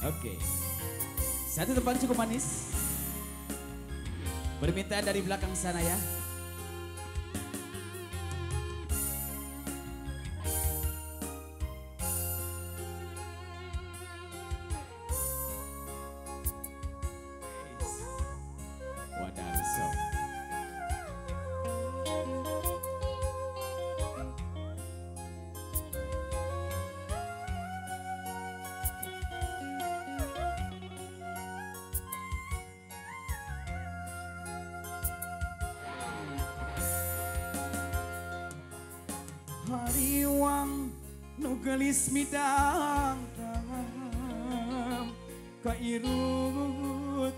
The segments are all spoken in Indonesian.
Oke. Satu tempat cukup manis. Permintaan dari belakang sana ya. Wadah sok. Hariwang nugelis midang kairut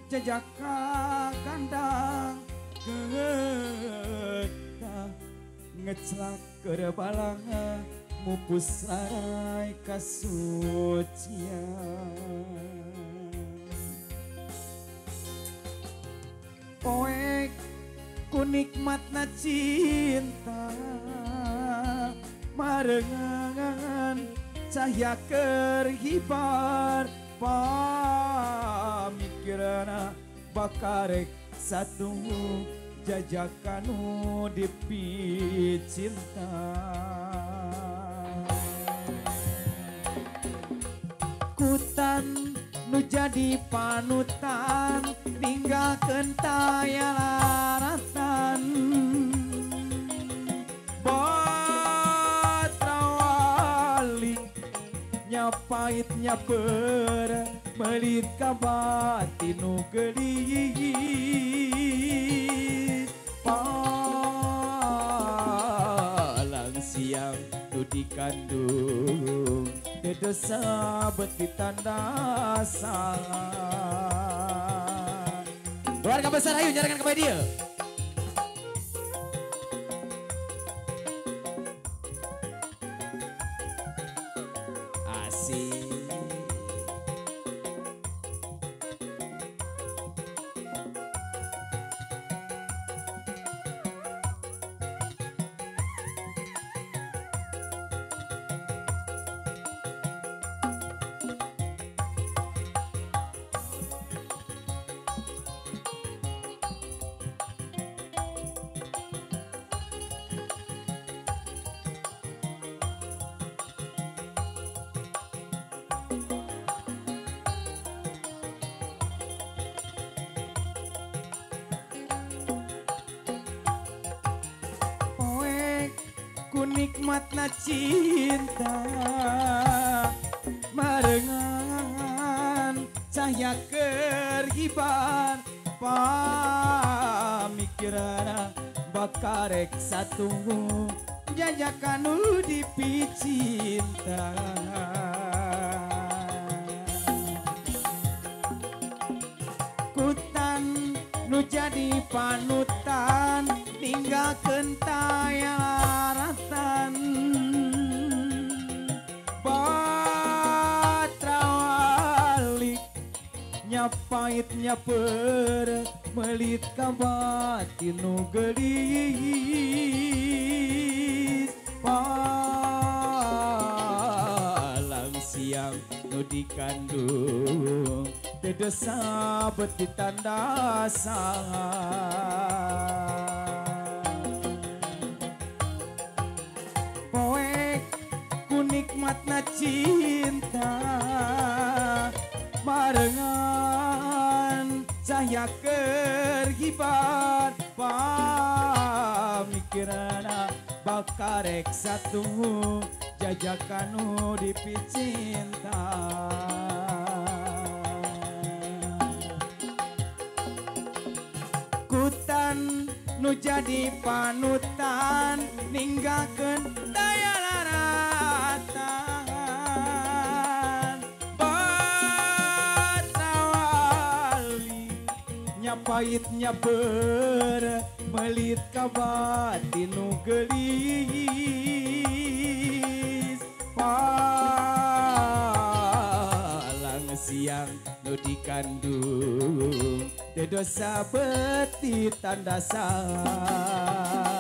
jajaka kandang getah ngecelak kerebalanga mupus larai kasucian poek kunikmatna cinta marengan cahaya kerhibar pamikirana bakarek satu jajakanu dipi cinta kutan nu jadi panutan ninggalkeun taya laratan pahitnya melit ka batin nu geulis palang siang nu dikandung teu dosa beuti tanda salah. Keluarga besar ayo nyarangan ke dia. Nikmatna cinta marengan cahaya kerhibar pamikirana bakarek satu jajakanu dipi cinta kutan nu jadi panutan ninggalkeun taya laratan batrawalik nyapait nyaper melit ka batin nu geulis palang siang nu dikandung teu dosa beuti tanda salah. Nikmatna cinta marengan cahaya kerhibar pamikirana bakarek satu jajakanu dipi cinta kutan nu jadi panutan ninggalkeun daya pahitnya melit ka batin nu geulis palang siang nu dikandung teu dosa beuti tanda salah.